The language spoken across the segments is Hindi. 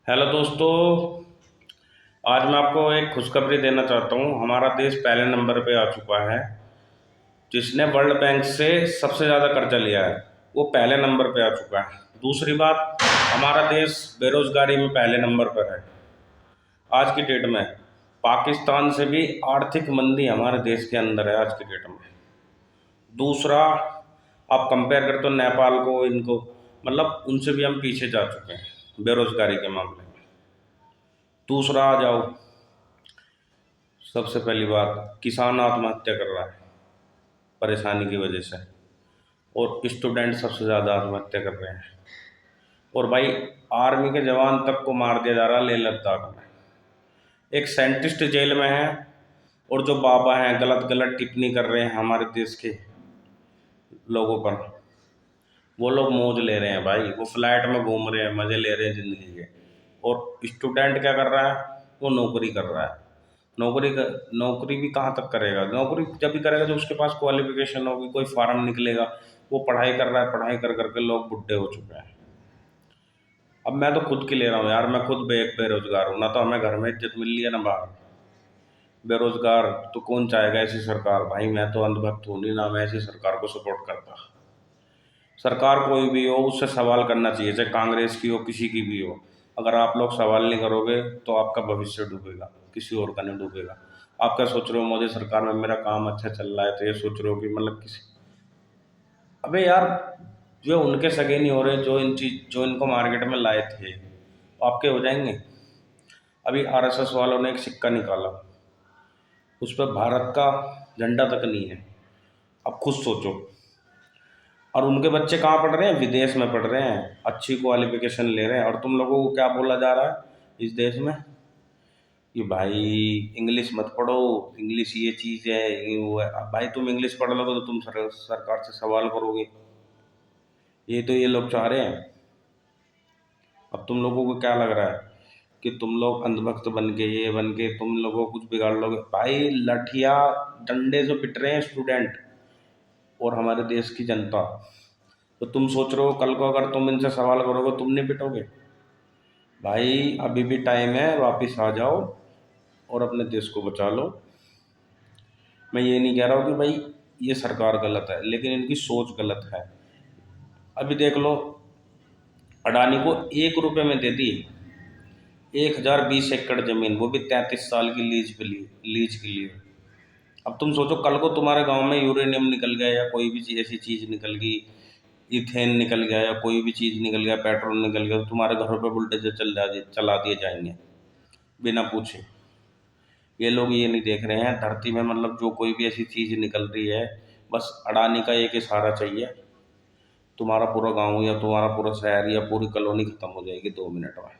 हेलो दोस्तों। आज मैं आपको एक खुशखबरी देना चाहता हूँ। हमारा देश पहले नंबर पे आ चुका है। जिसने वर्ल्ड बैंक से सबसे ज़्यादा कर्जा लिया है वो पहले नंबर पे आ चुका है। दूसरी बात, हमारा देश बेरोजगारी में पहले नंबर पर है आज की डेट में। पाकिस्तान से भी आर्थिक मंदी हमारे देश के अंदर है आज की डेट में। दूसरा, आप कंपेयर करते हो नेपाल को, इनको, मतलब उनसे भी हम पीछे जा चुके हैं बेरोजगारी के मामले में। दूसरा आ जाओ, सबसे पहली बात, किसान आत्महत्या कर रहा है परेशानी की वजह से, और स्टूडेंट सबसे ज़्यादा आत्महत्या कर रहे हैं। और भाई, आर्मी के जवान तक को मार दिया जा रहा है लेह लद्दाख में। एक साइंटिस्ट जेल में है, और जो बाबा हैं गलत गलत टिप्पणी कर रहे हैं हमारे देश के लोगों पर, वो लोग मौज ले रहे हैं भाई। वो फ्लाइट में घूम रहे हैं, मज़े ले रहे हैं ज़िंदगी के। और स्टूडेंट क्या कर रहा है? वो नौकरी कर रहा है। नौकरी भी कहाँ तक करेगा? नौकरी जब भी करेगा जब उसके पास क्वालिफिकेशन होगी, कोई फार्म निकलेगा। वो पढ़ाई कर रहा है, पढ़ाई कर करके लोग बुढ़े हो चुके हैं। अब मैं तो खुद की ले रहा हूँ यार, मैं खुद बेरोजगार हूँ ना, तो हमें घर में इज्जत मिल रही है ना बाहर। बेरोजगार तो कौन चाहेगा ऐसी सरकार? भाई मैं तो अंधभक्त हूँ नहीं ना, मैं ऐसी सरकार को सपोर्ट करता। सरकार कोई भी हो उससे सवाल करना चाहिए, चाहे कांग्रेस की हो किसी की भी हो। अगर आप लोग सवाल नहीं करोगे तो आपका भविष्य डूबेगा, किसी और का नहीं डूबेगा। आप क्या सोच रहे हो, मोदी सरकार में मेरा काम अच्छा चल रहा है तो ये सोच रहे हो कि मतलब किसी, अबे यार, जो उनके सगे नहीं हो रहे, जो इनको मार्केट में लाए थे, वो आपके हो जाएंगे। अभी आरएसएस वालों ने एक सिक्का निकाला, उस पर भारत का झंडा तक नहीं है। अब खुद सोचो। और उनके बच्चे कहाँ पढ़ रहे हैं? विदेश में पढ़ रहे हैं, अच्छी क्वालिफिकेशन ले रहे हैं। और तुम लोगों को क्या बोला जा रहा है इस देश में कि भाई इंग्लिश मत पढ़ो, इंग्लिश ये चीज़ है, ये वो है। अब भाई तुम इंग्लिश पढ़ लोगे तो तुम सरकार से सवाल करोगे। ये तो ये लोग चाह रहे हैं। अब तुम लोगों को क्या लग रहा है कि तुम लोग अंधभक्त बन के, ये बन के तुम लोगों को कुछ बिगाड़ लोगे? भाई लठिया डंडे से पिट रहे हैं स्टूडेंट और हमारे देश की जनता। तो तुम सोच रहे हो कल को अगर तुम इनसे सवाल करोगे तुम नहीं पिटोगे? भाई अभी भी टाइम है, वापिस आ जाओ और अपने देश को बचा लो। मैं ये नहीं कह रहा हूँ कि भाई ये सरकार गलत है, लेकिन इनकी सोच गलत है। अभी देख लो, अडानी को 1 रुपये में दे दी 1020 एकड़ ज़मीन, वो भी 33 साल की लीज के लिए। अब तुम सोचो कल को तुम्हारे गांव में यूरेनियम निकल गया या कोई भी ऐसी चीज़ निकल गई, इथेन निकल गया या कोई भी चीज़ निकल गया, पेट्रोल निकल गया, तो तुम्हारे घरों पर बुलडोजर चला दिए जाएंगे बिना पूछे। ये लोग ये नहीं देख रहे हैं धरती में, मतलब जो कोई भी ऐसी चीज़ निकल रही है, बस अडानी का एक इशारा चाहिए, तुम्हारा पूरा गांव या तुम्हारा पूरा शहर या पूरी कॉलोनी खत्म हो जाएगी 2 मिनट में।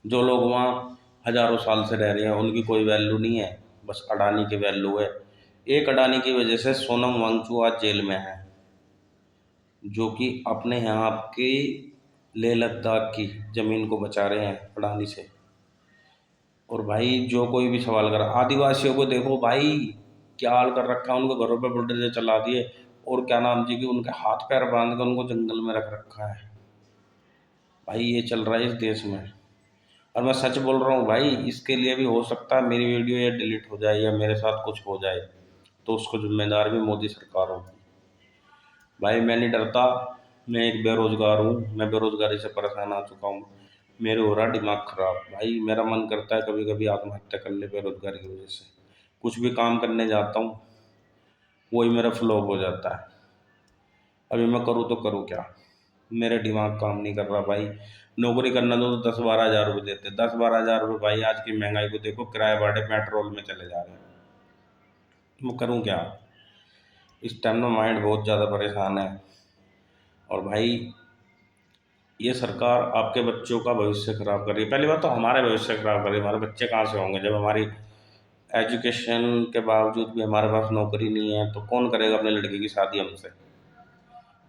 जो लोग वहाँ हजारों साल से रह रहे हैं उनकी कोई वैल्यू नहीं है, बस अडानी की वैल्यू है। एक अडानी की वजह से सोनम वांगचुक आज जेल में है, जो कि अपने यहाँ की लेह लद्दाख की ज़मीन को बचा रहे हैं अडानी से। और भाई जो कोई भी सवाल करा, आदिवासियों को देखो भाई क्या हाल कर रखा है, उनको घरों पे बुलडोजर चला दिए, और क्या नाम जी, कि उनके हाथ पैर बांध कर उनको जंगल में रख रखा है। भाई ये चल रहा है इस देश में। और मैं सच बोल रहा हूँ भाई, इसके लिए भी हो सकता है मेरी वीडियो ये डिलीट हो जाए या मेरे साथ कुछ हो जाए, तो उसको जिम्मेदार भी मोदी सरकार होगी। भाई मैं नहीं डरता, मैं एक बेरोजगार हूँ, मैं बेरोजगारी से परेशान आ चुका हूँ। मेरे हो रहा दिमाग खराब भाई, मेरा मन करता है कभी कभी आत्महत्या कर ले बेरोजगारी की वजह से। कुछ भी काम करने जाता हूँ वही मेरा फ्लॉप हो जाता है। अभी मैं करूँ तो करूँ क्या? मेरे दिमाग काम नहीं कर रहा भाई। नौकरी करना तो 10-12 हज़ार रुपये देते, 10-12 हज़ार रुपये भाई आज की महंगाई को देखो, किराए भाड़े पेट्रोल में चले जा रहे हैं। मैं करूँ क्या? इस टाइम ना माइंड बहुत ज़्यादा परेशान है। और भाई ये सरकार आपके बच्चों का भविष्य खराब कर रही है। पहली बात तो हमारे भविष्य खराब कर रही है। हमारे बच्चे कहाँ से होंगे जब हमारी एजुकेशन के बावजूद भी हमारे पास नौकरी नहीं है? तो कौन करेगा अपने लड़के की शादी हमसे?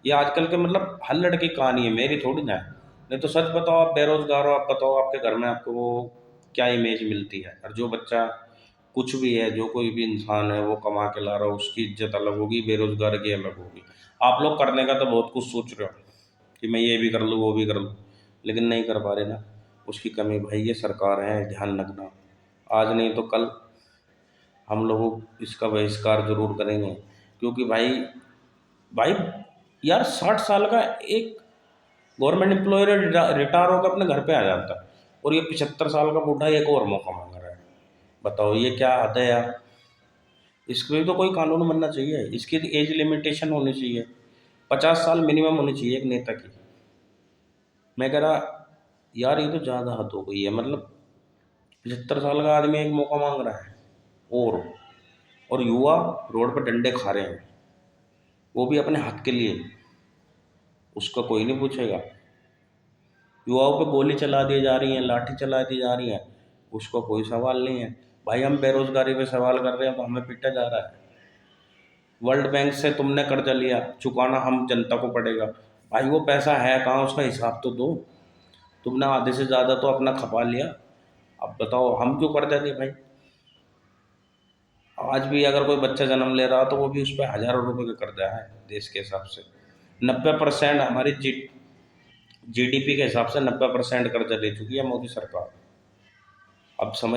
ये आजकल के मतलब हर लड़के की कहानी है, मेरी थोड़ी ना है। नहीं तो सच बताओ, आप बेरोजगार हो, आप बताओ आपके घर में आपको वो क्या इमेज मिलती है? और जो बच्चा कुछ भी है, जो कोई भी इंसान है वो कमा के ला रहा हो, उसकी इज्जत अलग होगी, बेरोजगार की अलग होगी। आप लोग करने का तो बहुत कुछ सोच रहे हो कि मैं ये भी कर लूँ वो भी कर लूँ। लेकिन नहीं कर पा रहे ना, उसकी कमी भाई ये सरकार है, ध्यान रखना। आज नहीं तो कल हम लोग इसका बहिष्कार जरूर करेंगे, क्योंकि भाई भाई यार 60 साल का एक गवर्नमेंट एम्प्लॉयर रिटायर होकर अपने घर पे आ जाता है, और ये 75 साल का बूढ़ा एक और मौका मांग रहा है। बताओ ये क्या हद है यार। इसके लिए तो कोई कानून बनना चाहिए, इसकी एज लिमिटेशन होनी चाहिए, 50 साल मिनिमम होनी चाहिए एक नेता की। मैं कह रहा यार ये तो ज़्यादा हद हो गई है, मतलब 75 साल का आदमी एक मौका मांग रहा है, और और युवा रोड पर डंडे खा रहे हैं, वो भी अपने हक के लिए। उसका कोई नहीं पूछेगा। युवाओं पे गोली चला दी जा रही है, लाठी चला दी जा रही है, उसका कोई सवाल नहीं है। भाई हम बेरोजगारी पे सवाल कर रहे हैं तो हमें पीटा जा रहा है। वर्ल्ड बैंक से तुमने कर्जा लिया, चुकाना हम जनता को पड़ेगा। भाई वो पैसा है कहाँ, उसका हिसाब तो दो। तुमने आधे से ज़्यादा तो अपना खपा लिया, अब बताओ हम क्यों कर्जा दें भाई। आज भी अगर कोई बच्चा जन्म ले रहा तो वो भी उस पर हज़ारों रुपये का कर्जा है देश के हिसाब से। 90% हमारी जीडीपी के हिसाब से 90% कर्जा ले चुकी है मोदी सरकार। अब समझ